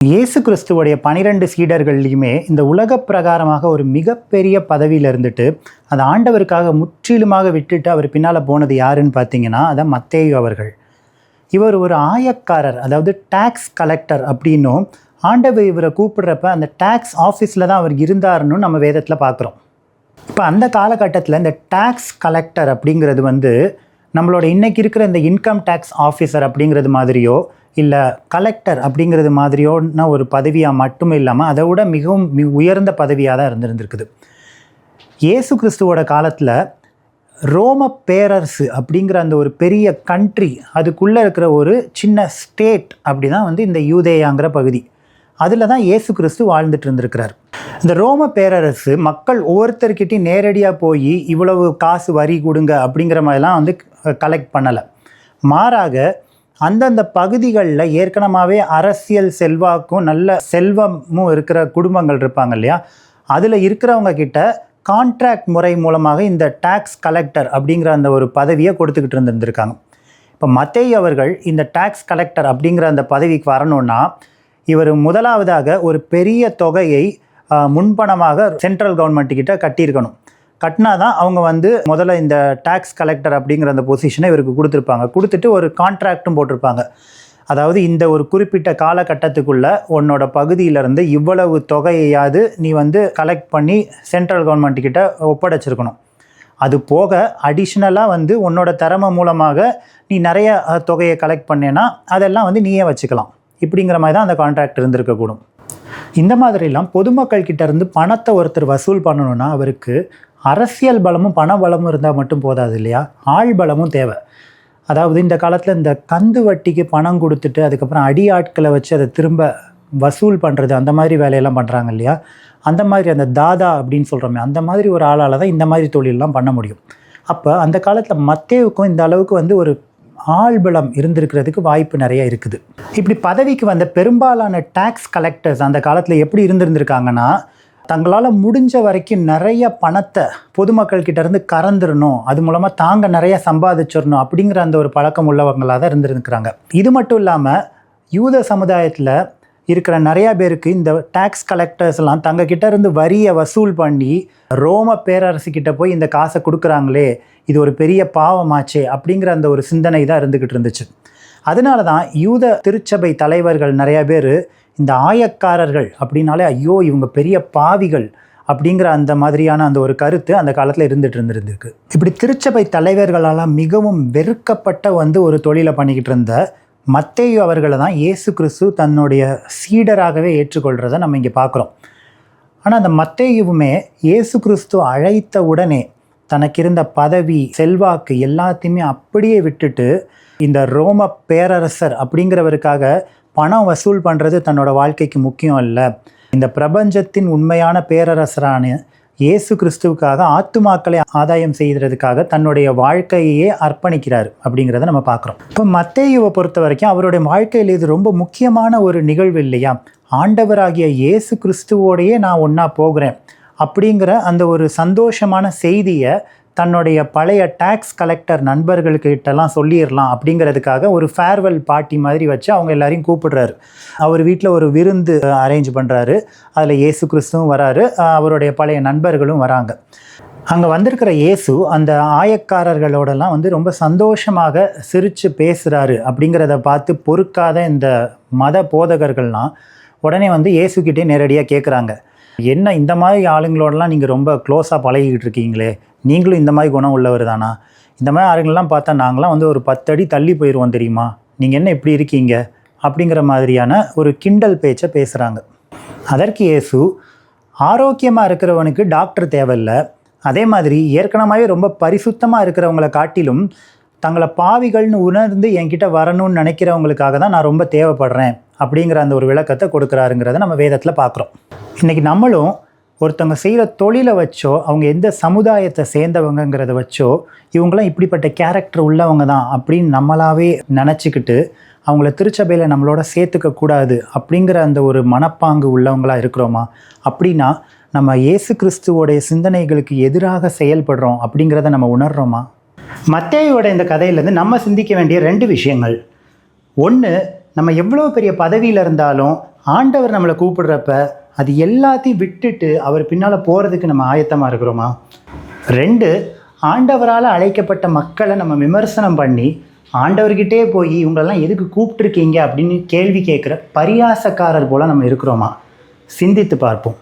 இயேசு கிறிஸ்துவோடைய 12 சீடர்கள்லையுமே இந்த உலக பிரகாரமாக ஒரு மிகப்பெரிய பதவியில் இருந்துட்டு அந்த ஆண்டவருக்காக முற்றிலுமாக விட்டுட்டு அவர் பின்னால் போனது யாருன்னு பார்த்தீங்கன்னா அதான் மத்தேயு அவர்கள். இவர் ஒரு ஆயக்காரர், அதாவது டேக்ஸ் கலெக்டர் அப்படின்னும், ஆண்டவர் இவரை கூப்பிடுறப்ப அந்த டேக்ஸ் ஆஃபீஸில் தான் அவர் இருந்தாருன்னு நம்ம வேதத்தில் பார்க்குறோம். இப்போ அந்த காலகட்டத்தில் இந்த டேக்ஸ் கலெக்டர் அப்படிங்கிறது நம்மளோட இன்றைக்கி இருக்கிற இந்த இன்கம் டேக்ஸ் ஆஃபீஸர் அப்படிங்கிறது மாதிரியோ இல்லை கலெக்டர் அப்படிங்கிறது மாதிரியோன்னா ஒரு பதவியாக மட்டும் இல்லாமல் அதை விட மிகவும் உயர்ந்த பதவியாக தான் இருந்திருக்குது. இயேசு கிறிஸ்துவோட காலத்தில் ரோம பேரரசு அப்படிங்கிற அந்த ஒரு பெரிய கண்ட்ரி, அதுக்குள்ளே இருக்கிற ஒரு சின்ன ஸ்டேட் அப்படி தான் இந்த யூதேயாங்கிற பகுதி, அதில் தான் இயேசு கிறிஸ்து வாழ்ந்துட்டு இருந்திருக்கிறார். இந்த ரோம பேரரசு மக்கள் ஒவ்வொருத்தர்கிட்டையும் நேரடியாக போய் இவ்வளவு காசு வரி கொடுங்க அப்படிங்கிற மாதிரிலாம் கலெக்ட் பண்ணலை. மாறாக அந்தந்த பகுதிகளில் ஏற்கனவே அரசியல் செல்வாக்கும் நல்ல செல்வமும் இருக்கிற குடும்பங்கள் இருப்பாங்க இல்லையா, அதில் இருக்கிறவங்க கிட்ட கான்ட்ராக்ட் முறை மூலமாக இந்த டேக்ஸ் கலெக்டர் அப்படிங்கிற அந்த ஒரு பதவியை கொடுத்துக்கிட்டு இருந்திருக்காங்க. இப்போ மத்தேயு அவர்கள் இந்த டேக்ஸ் கலெக்டர் அப்படிங்கிற அந்த பதவிக்கு வரணுன்னா இவர் முதலாவதாக ஒரு பெரிய தொகையை முன்பணமாக சென்ட்ரல் கவர்மெண்ட் கிட்ட கட்டியிருக்கணும். கட்டினா தான் அவங்க முதல்ல இந்த டேக்ஸ் கலெக்டர் அப்படிங்கிற அந்த பொசிஷனை இவருக்கு கொடுத்துருப்பாங்க. கொடுத்துட்டு ஒரு கான்ட்ராக்டும் போட்டிருப்பாங்க. அதாவது இந்த ஒரு குறிப்பிட்ட காலகட்டத்துக்குள்ளே உன்னோட பகுதியிலேருந்து இவ்வளவு தொகையாவது நீ கலெக்ட் பண்ணி சென்ட்ரல் கவர்மெண்ட் கிட்ட ஒப்படைச்சிருக்கணும். அது போக அடிஷ்னலாக உன்னோட திறமை மூலமாக நீ நிறைய தொகையை கலெக்ட் பண்ணேன்னா அதெல்லாம் நீயே வச்சுக்கலாம். இப்படிங்கிற மாதிரி தான் அந்த கான்ட்ராக்ட் இருந்திருக்கக்கூடும். இந்த மாதிரிலாம் பொதுமக்கள் கிட்ட இருந்து பணத்தை ஒருத்தர் வசூல் பண்ணணுன்னா அவருக்கு அரசியல் பலமும் பண பலமும் இருந்தால் மட்டும் போதாது இல்லையா, ஆள் பலமும் தேவை. அதாவது இந்த காலத்தில் இந்த கந்து வட்டிக்கு பணம் கொடுத்துட்டு அதுக்கப்புறம் அடி ஆட்களை வச்சு அதை திரும்ப வசூல் பண்ணுறது, அந்த மாதிரி வேலையெல்லாம் பண்ணுறாங்க இல்லையா, அந்த மாதிரி அந்த தாதா அப்படின்னு சொல்கிறோமே, அந்த மாதிரி ஒரு ஆளால் தான் இந்த மாதிரி தொழிலெலாம் பண்ண முடியும். அப்போ அந்த காலத்தில் மத்தேயுக்கும் இந்த அளவுக்கு ஒரு ஆள்பலம் இருந்திருக்கிறதுக்கு வாய்ப்பு நிறைய இருக்குது. இப்படி பதவிக்கு வந்த பெரும்பாலான டேக்ஸ் கலெக்டர்ஸ் அந்த காலத்தில் எப்படி இருந்திருக்காங்கன்னா, தங்களால் முடிஞ்ச வரைக்கும் நிறைய பணத்தை பொதுமக்கள்கிட்ட இருந்து கறந்துடணும், அது மூலமாக தாங்க நிறைய சம்பாதிச்சிடணும் அப்படிங்கிற அந்த ஒரு பழக்கம் உள்ளவங்களாக தான் இருந்திருக்கிறாங்க. இது மட்டும் இல்லாமல் யூத சமுதாயத்தில் இருக்கிற நிறையா பேருக்கு இந்த டேக்ஸ் கலெக்டர்ஸ்லாம் தங்கக்கிட்ட இருந்து வரியை வசூல் பண்ணி ரோம பேரரசுக்கிட்ட போய் இந்த காசை கொடுக்குறாங்களே, இது ஒரு பெரிய பாவமாச்சே அப்படிங்கிற அந்த ஒரு சிந்தனை தான் இருந்துக்கிட்டு இருந்துச்சு. அதனால தான் யூத திருச்சபை தலைவர்கள் நிறையா பேர் இந்த ஆயக்காரர்கள் அப்படின்னாலே ஐயோ இவங்க பெரிய பாவிகள் அப்படிங்கிற அந்த மாதிரியான அந்த ஒரு கருத்து அந்த காலத்தில் இருந்துருக்கு. இப்படி திருச்சபை தலைவர்களால் மிகவும் வெறுக்கப்பட்ட ஒரு தொழிலை பண்ணிக்கிட்டு இருந்த மத்தேயு அவர்களை தான் இயேசு கிறிஸ்து தன்னுடைய சீடராகவே ஏற்றுக்கொள்கிறத நம்ம இங்கே பார்க்குறோம். ஆனால் அந்த மத்தேயுவுமே இயேசு கிறிஸ்து அழைத்த உடனே தனக்கு இருந்த பதவி செல்வாக்கு எல்லாத்தையுமே அப்படியே விட்டுட்டு இந்த ரோம பேரரசர் அப்படிங்கிறவருக்காக பணம் வசூல் பண்ணுறது தன்னோட வாழ்க்கைக்கு முக்கியம் இல்லை, இந்த பிரபஞ்சத்தின் உண்மையான பேரரசரான இயேசு கிறிஸ்துவுக்காக ஆத்துமாக்களை ஆதாயம் செய்கிறதுக்காக தன்னுடைய வாழ்க்கையே அர்ப்பணிக்கிறார் அப்படிங்கிறத நம்ம பார்க்குறோம். இப்போ மத்தேயுவை பொறுத்த வரைக்கும் அவருடைய வாழ்க்கையில் இது ரொம்ப முக்கியமான ஒரு நிகழ்வு இல்லையா, ஆண்டவராகிய இயேசு கிறிஸ்துவோடையே நான் ஒன்றா போகிறேன் அப்படிங்கிற அந்த ஒரு சந்தோஷமான செய்தியை தன்னுடைய பழைய டேக்ஸ் கலெக்டர் நண்பர்கள்கிட்டலாம் சொல்லிடலாம் அப்படிங்கிறதுக்காக ஒரு ஃபேர்வெல் பார்ட்டி மாதிரி வச்சு அவங்க எல்லாரையும் கூப்பிடுறாரு. அவர் வீட்டில் ஒரு விருந்து அரேஞ்ச் பண்ணுறாரு. அதில் இயேசு கிறிஸ்துவும் வராரு, அவருடைய பழைய நண்பர்களும் வராங்க. அங்கே வந்திருக்கிற இயேசு அந்த ஆயக்காரர்களோடலாம் ரொம்ப சந்தோஷமாக சிரித்து பேசுகிறாரு அப்படிங்கிறத பார்த்து பொறுக்காத இந்த மத போதகர்கள்லாம் உடனே இயேசுக்கிட்டே நேரடியாக கேட்குறாங்க, என்ன இந்த மாதிரி ஆளுங்களோடலாம் நீங்கள் ரொம்ப க்ளோஸாக பழகிக்கிட்டு இருக்கீங்களே, நீங்களும் இந்த மாதிரி குணம் உள்ளவர் தானா, இந்த மாதிரி ஆளுங்கள்லாம் பார்த்தா நாங்களாம் ஒரு 10 அடி தள்ளி போயிடுவோம் தெரியுமா, நீங்கள் என்ன இப்படி இருக்கீங்க அப்படிங்கிற மாதிரியான ஒரு கிண்டல் பேச்சை பேசுகிறாங்க. அதற்கு இயேசு, ஆரோக்கியமாக இருக்கிறவனுக்கு டாக்டர் தேவையில்லை, அதே மாதிரி ஏற்கனவே ரொம்ப பரிசுத்தமாக இருக்கிறவங்களை காட்டிலும் தங்களை பாவிகள்னு உணர்ந்து என்கிட்ட வரணும்னு நினைக்கிறவங்களுக்காக தான் நான் ரொம்ப தேவைப்படுறேன் அப்படிங்கிற அந்த ஒரு விளக்கத்தை கொடுக்குறாருங்கிறத நம்ம வேதத்தில் பார்க்குறோம். இன்றைக்கி நம்மளும் ஒருத்தவங்க செய்கிற தொழிலை வச்சோ அவங்க எந்த சமுதாயத்தை சேர்ந்தவங்கிறத வச்சோ இவங்களாம் இப்படிப்பட்ட கேரக்டர் உள்ளவங்க தான் அப்படின்னு நம்மளாவே நினச்சிக்கிட்டு அவங்கள திருச்சபையில் நம்மளோட சேர்த்துக்கக்கூடாது அப்படிங்கிற அந்த ஒரு மனப்பாங்கு உள்ளவங்களாக இருக்கிறோமா, அப்படின்னா நம்ம இயேசு கிறிஸ்துவோடைய சிந்தனைகளுக்கு எதிராக செயல்படுறோம் அப்படிங்கிறத நம்ம உணர்கிறோமா? மத்தேயுவோட இந்த கதையிலேருந்து நம்ம சிந்திக்க வேண்டிய 2 விஷயங்கள். ஒன்று, நம்ம எவ்வளோ பெரிய பதவியில் இருந்தாலும் ஆண்டவர் நம்மளை கூப்பிடுறப்ப அது எல்லாத்தையும் விட்டுட்டு அவர் பின்னால் போகிறதுக்கு நம்ம ஆயத்தமாக இருக்கிறோமா? 2, ஆண்டவரால் அழைக்கப்பட்ட மக்களை நம்ம விமர்சனம் பண்ணி ஆண்டவர்கிட்டே போய் இவங்களெல்லாம் எதுக்கு கூப்பிட்ருக்கீங்க அப்படின்னு கேள்வி கேட்குற பரியாசக்காரர் போல் நம்ம இருக்கிறோமா? சிந்தித்து பார்ப்போம்.